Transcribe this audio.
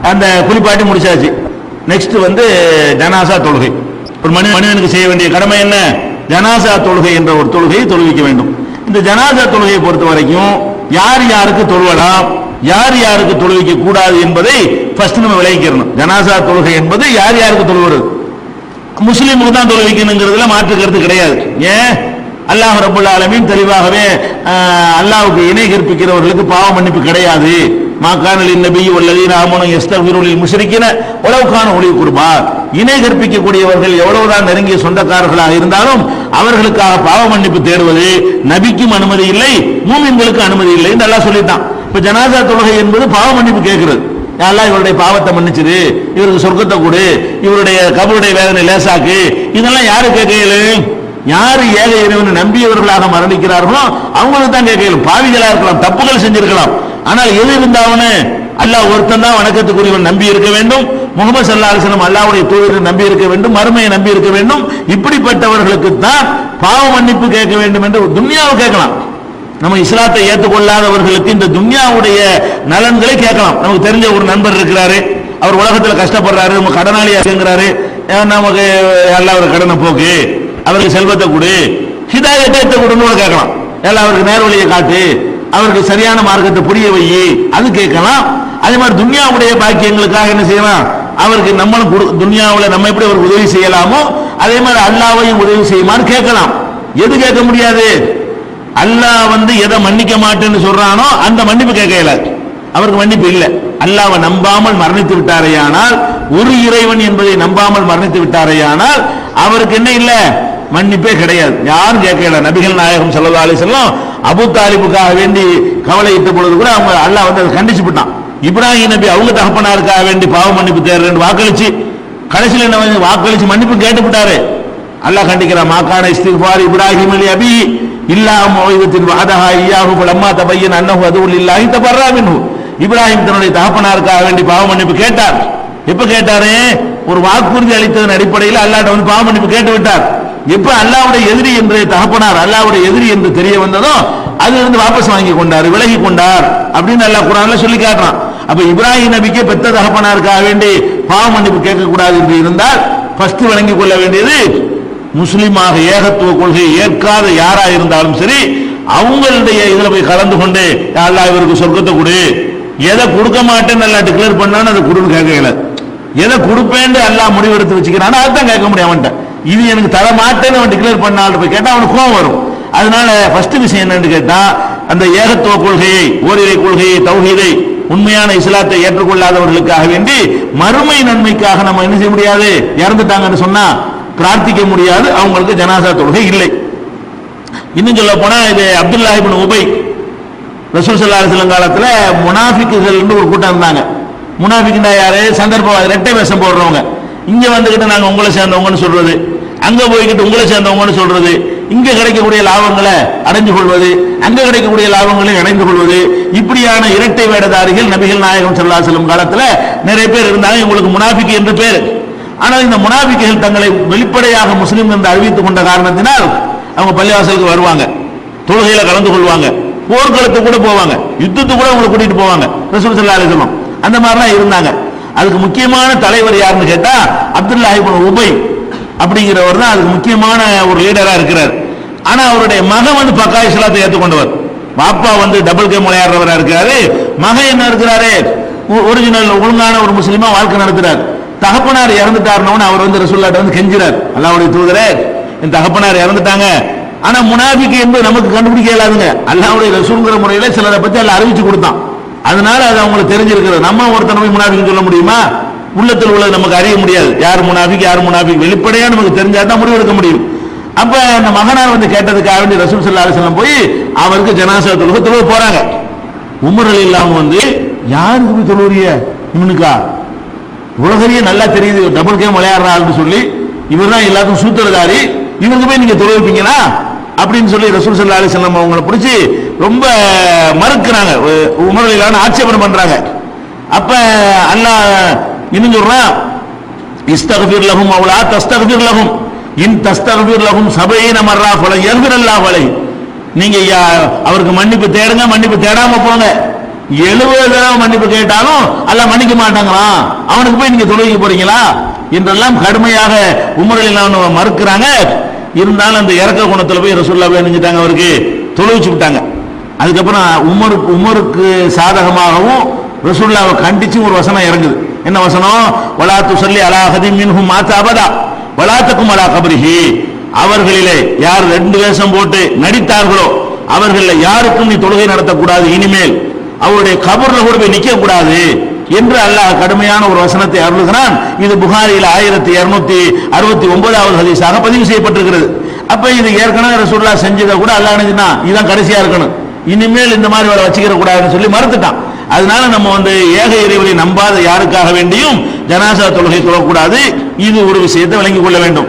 அந்த குளிப்பாட்டி முடிச்சாச்சு. நெக்ஸ்ட் வந்து ஜனாசா தொழுகை. ஒரு மனிதனுக்கு செய்ய வேண்டிய கடமை என்ன? ஜனாசா தொழுகை என்ற ஒரு தொழுகையை தொழுவிக்க வேண்டும். இந்த ஜனாசா தொழுகையை பொறுத்த வரைக்கும் யார் யாருக்கு தொழுவலாம், யார் யாருக்கு தொழுவிக்க கூடாது என்பதை ஃபர்ஸ்ட் நம்ம விளங்கிக்கிறோம். ஜனாசா தொழுகை என்பது யார் யாருக்கு தொழுவது, முஸ்லீமுக்கு தான் தொழுவிக்கணுங்கிறதுல மாற்று கருத்து கிடையாது. ஏன்? அல்லாஹ் ரப்பல் ஆலமீன் தெளிவாகவே அல்லாஹ்வுக்கு இணை கற்பிக்கிறவர்களுக்கு பாவ மன்னிப்பு கிடையாது. மாகாணலின் நபி வல்லதீன ஆமனு யஸ்தக்ஃபிருலில் முஷ்ரிக்கீன வலவ் கானு உலி குர்பா. இணை கற்பிக்கக்கூடியவர்கள் எவ்வளவுதான் நெருங்கிய சொந்தக்காரர்களாக இருந்தாலும் அவர்களுக்காக பாவ மன்னிப்பு தேடுவது நபிக்கும் அனுமதி இல்லை, மூமின்களுக்கு அனுமதி இல்லை என்று அல்லாஹ் சொல்லிட்டான். இப்ப ஜனாசா தொழுகை என்பது பாவ மன்னிப்பு கேட்கிறது. அல்லாஹ் இவருடைய பாவத்தை மன்னிச்சிரு, இவருக்கு சொர்க்கத்தை கொடு, இவருடைய கபருடைய வேதனை லேசாக்கு, இதெல்லாம் யாரு கேட்கல? யாரு ஏக இறைவனை நம்பியவர்களாக மரணிக்கிறார்களோ அவங்களுக்கு தான் கேட்கலும். பாவிகளா இருக்கலாம், தப்புகள் செஞ்சிருக்கலாம், ஆனால் எது இருந்தாவனு அல்லாஹ் ஒருத்தன் தான் வணக்கத்துக்குரியவன் நம்பி இருக்க வேண்டும். முகமது ஸல்லல்லாஹு அலைஹி வஸல்லம் அல்லாஹ்வுடைய தூதரை நம்பி இருக்க வேண்டும், மறுமையை நம்பி இருக்க வேண்டும். இப்படிப்பட்டவர்களுக்கு தான் பாவ மன்னிப்பு கேட்க வேண்டும் என்று துன்யாவை கேட்கலாம். நம்ம இஸ்லாத்தை ஏற்றுக்கொள்ளாதவர்களுக்கு இந்த துன்யாவுடைய நலன்களை கேட்கலாம். நமக்கு தெரிஞ்ச ஒரு நண்பர் இருக்கிறாரு, அவர் உலகத்தில் கஷ்டப்படுறாரு, நம்ம கடனாளியா இருக்கிறாரு, நமக்கு எல்லாம் அவர் கடனை போக்கு, அவருக்கு செல்வத்தை கொடு, ஹிதாயத்தை கொடுன்னு கேட்கலாம். எல்லாம் அவருக்கு நேர்வழியை காட்டு, அவருக்கு சரியான மார்க்கத்தை புரிய வை, அது கேட்கலாம். அதே மாதிரி துன்யாவுடைய பாக்கியங்களுக்காக என்ன செய்யலாம், அவருக்கு நம்மளும் துன்யாவில் நம்ம எப்படி அவருக்கு உதவி செய்யலாமோ அதே மாதிரி அல்லாஹ்வையும் உதவி செய்யுமாறு கேட்கலாம். எது கேட்க முடியாது? அல்லாஹ் வந்து எதை மன்னிக்க மாட்டேன்னு சொல்றானோ அந்த மன்னிப்பு கேட்க இயலாது. அவருக்கு மன்னிப்பு இல்லை. அல்லாஹ்வை நம்பாமல் மரணித்து விட்டாரையானால், ஒரு இறைவன் என்பதை நம்பாமல் மரணித்து விட்டாரையானால் அவருக்கு என்ன இல்லை, மன்னிப்பே கிடையாது. யாரும் கேட்கல. நபிகள் நாயகம் ஸல்லல்லாஹு அலைஹி வஸல்லம் அபூ தாலிபுக்காக வேண்டி கவலையிட்ட பொழுது கூட அவங்க அல்லாஹ் வந்து அதை கண்டிச்சு விட்டான். இப்ராஹிம் நபி அவங்க தகப்பனாருக்காக வேண்டி பாவ மன்னிப்பு தேடுறேன்னு வாக்களிச்சு கடைசியில் என்ன வாக்களிச்சு மன்னிப்பு கேட்டு விட்டாரு. அல்லாஹ் கண்டிக்கிறான். மாகான இஸ்திக்ஃபார் இப்ராஹிம் அலி அபி இல்லா மௌஇதத்தின் வஅதஹா இய்யாஹு ஃபலம்மா தபய்யன அன்னஹு அதுல் லில்லாஹி தபர்ரா மின்ஹு. இப்ராஹிம் தன்னுடைய தகப்பனாருக்காக வேண்டி பாவ மன்னிப்பு கேட்டார். எப்ப கேட்டாரு? ஒரு வாக்குறுதி அளித்ததன் அடிப்படையில் அல்லாஹ்ட்ட வந்து பாவ மன்னிப்பு கேட்டு விட்டார். எப்ப அல்லாஹ்வுடைய எதிரி என்று தகப்பனார் அல்லாஹ்வுடைய எதிரி என்று தெரிய வந்ததோ அதிலிருந்து வாபஸ் வாங்கி கொண்டார், விலகி கொண்டார் அப்படின்னு அல்லாஹ் குர்ஆன்ல சொல்லி காட்டுறான். அப்ப இப்ராஹிம் நபிக்கு பெத்த தகப்பனாருக்காக வேண்டி பாவ மன்னிப்பு கேட்க கூடாது என்று இருந்தால் ஃபர்ஸ்ட் விளங்கிக் கொள்ள வேண்டியது, முஸ்லிமாக ஏகத்துவ கொள்கையை ஏற்காத யாரா இருந்தாலும் சரி அவங்களுடைய இதுல போய் கலந்து கொண்டு அல்லாஹ் இவருக்கு சொர்க்கத்தை கொடு, எதை கொடுக்க மாட்டேன்னு நல்லா டிக்ளேர் பண்ணான்னு அதை கொடுன்னு கேட்கல. எதை கொடுப்பேன்னு அல்லாஹ் முடிவெடுத்து வச்சுக்கிறான் அதுதான் கேட்க முடியும். அவன்கிட்ட இது எனக்கு தர மாட்டேன்னு அவன் டிக்ளேர் பண்ணாலும் போய் கேட்டா அவனுக்கு கோவம் வரும். அதனால ஃபர்ஸ்ட் விஷயம் என்னன்னு கேட்டா, அந்த ஏகத்துவ கொள்கையை, ஓரிரை கொள்கையை, தௌஹீதை, உண்மையான இஸ்லாத்தை ஏற்றுக்கொள்ளாதவர்களுக்காக வேண்டி மறுமை நன்மைக்காக நம்ம என்ன செய்ய முடியாது, இறந்துட்டாங்கன்னு சொன்னா பிரார்த்திக்க முடியாது. அவங்களுக்கு ஜனாசா தொழுகை இல்லை. இன்னும் சொல்ல போனா இது அப்துல்லாஹ் இப்னு உபை ரசூல் ஸல்லல்லாஹு அலைஹி வஸல்லம் காலத்துல முனாஃபிக்குகள் ஒரு கூட்டம் இருந்தாங்க. முனாஃபிக்னா யாரு? சந்தர்ப்பம் இரட்டை வேஷம் போடுறவங்க. இங்க வந்துகிட்டு நாங்க உங்களை சேர்ந்தவங்கன்னு சொல்றது, அங்க போய்கிட்டு உங்களை சேர்ந்தவங்கன்னு சொல்றது, இங்க கிடைக்கக்கூடிய லாபங்களை அடைஞ்சு கொள்வது, அங்க கிடைக்கக்கூடிய லாபங்களை அடைந்து கொள்வது, இப்படியான இரட்டை வேடதாரிகள் நபிகள் நாயகம் ஸல்லல்லாஹு அலைஹி வஸல்லம் காலத்துல நிறைய பேர் இருந்தாங்க. இவங்களுக்கு முனாஃபிக் என்று பேர். ஆனால் இந்த முனாஃபிக்குகள் தங்களை வெளிப்படையாக முஸ்லிம் என்று அறிவித்துக் கொண்ட காரணத்தினால் அவங்க பள்ளிவாசலுக்கு வருவாங்க, தொழுகையில கலந்து கொள்வாங்க, போர்க்களத்துக்கு கூட போவாங்க, யுத்தத்துக்கு கூட அவங்களை கூட்டிட்டு போவாங்க ரசூல் ஸல்லல்லாஹு அலைஹி வஸல்லம். அந்த மாதிரிலாம் இருந்தாங்க. அதுக்கு முக்கியமான தலைவர் யாருன்னு கேட்டா அப்துல்லாஹ் இப்னு உபை அப்படிங்கிறவர் தான் அதுக்கு முக்கியமான ஒரு லீடரா இருக்கிறார். ஆனா அவருடைய மகன் வந்து பக்கா இஸ்லாத்தை ஏற்றுக்கொண்டவர். பாப்பா வந்து டபுள் கேம் விளையாடுறவரா இருக்காரு, மகன் என்ன இருக்கிறாரு, ஒரிஜினல் ஒழுங்கான ஒரு முஸ்லிமா வாழ்க்கை நடத்துறாரு. தகப்பனார் இறந்துட்டாருன்னு அவர் வந்து ரசூலுல்லாஹ்ட்ட வந்து கெஞ்சிறார், அல்லாஹ்வுடைய தூதரே என் தகப்பனார் இறந்துட்டாங்க. ஆனா முனாஃபிக் என்பது நமக்கு கண்டுபிடிக்க இயலாதுங்க. அல்லாஹ்வுடைய ரசூல்ங்கிற முறையில சிலரை பத்தி எல்லாம் அறிவிச்சு கொடுத்தான். அதனால அது அவங்களுக்கு தெரிஞ்சிருக்கிறது. நம்ம ஒருத்தர் போய் முனாஃபிக் சொல்ல முடியுமா? உள்ளத்தில் உள்ளது நமக்கு அறிய முடியாது. யார் முனாஃபிக் யார் முனாஃபிக் வெளிப்படையா நமக்கு தெரிஞ்சாதான் முடிவெடுக்க முடியும். அப்ப அந்த மகனார் வந்து கேட்டதுக்காக வேண்டி ரசூல் ஸல்லல்லாஹு அலைஹி வஸல்லம் போய் அவருக்கு ஜனாஸா தொழுக போறாங்க. உமர் ரலியல்லாஹு வந்து யாருக்கு போய் தொழுவுறிய, இவனுக்கா உலகறிய நல்லா தெரியுது டபுள் கேம் விளையாடுறாருன்னு சொல்லி இவர் தான் எல்லாத்துக்கும் சூத்திரதாரி, இவருக்கு போய் நீங்க தொழுவிப்பீங்களா அப்படின்னு சொல்லி ரசூல் ஸல்லல்லாஹு அலைஹி வஸல்லம் அவங்களை பிடிச்சி ரொம்ப மறுக்கிறாங்க, உமர் ரலியல்லாஹு ஆட்சேபனை பண்றாங்க. அப்ப அல்லாஹ் இன்னும் சொல்றான், இஸ்தக்ஃபிர் லஹும் அவ் லா தஸ்தக்ஃபிர் லஹும் இன் தஸ்தக்ஃபிர் லஹும் 70 மர்ரா ஃபல யக்ஃபிர் அல்லாஹு அலைஹி. நீங்க அவருக்கு மன்னிப்பு தேடுங்க, மன்னிப்பு தேடாம போங்க, 70 தடவை மன்னிப்பு கேட்டாலும் அல்லாஹ் மன்னிக்க மாட்டாங்களாம், அவனுக்கு போய் நீங்க தொழுகைக்கு போறீங்களா என்றெல்லாம் கடுமையாக உமர் ரலியல்லாஹு அன்ஹு மறுக்கிறாங்க. இருந்தாலும் அந்த இறக்க குணத்துல போய் ரசூலுல்லாஹ் போய் நினைச்சிட்டாங்க, அவருக்கு தொழுவிச்சு விட்டாங்க. அதுக்கப்புறம் உமருக்கு சாதகமாகவும் ரசூலுல்லாஹ்வை கண்டிச்சு ஒரு வசனம் இறங்குது. என்ன வசனம்? வலா துஸல்லி அலா அஹதின் மின்ஹும் மாத அபதா வலா தகும் அலா கப்ரிஹி. அவர்களிலே யார் 2 வேஷம் போட்டு நடித்தார்களோ அவர்களில் யாருக்கும் நீ தொழுகை நடத்தக்கூடாது, இனிமேல் அவருடைய கபர்ல கூட போய் நிக்க கூடாது என்று அல்லாஹ் கடுமையான ஒரு வசனத்தை அருளுகிறான். இது புகாரியில் 1269வது ஹதீஸாக பதிவு செய்யப்பட்டிருக்கிறது. அப்ப இது ஏற்கனவே ரசூலுல்லாஹ் செஞ்சதை கூட அல்லாஹ் நினைச்சான் இதுதான் கடைசியா இருக்கணும், இனிமேல் இந்த மாதிரி வேலை வச்சுக்கிற கூடாதுன்னு சொல்லி மறுத்துட்டான். அதனால நம்ம ஏக இறைவனை நம்பாத யாருக்காக வேண்டியும் ஜனாசா தொழுகை தொழக்கூடாது. இது ஒரு விஷயத்தை விளங்கிக் கொள்ள வேண்டும்.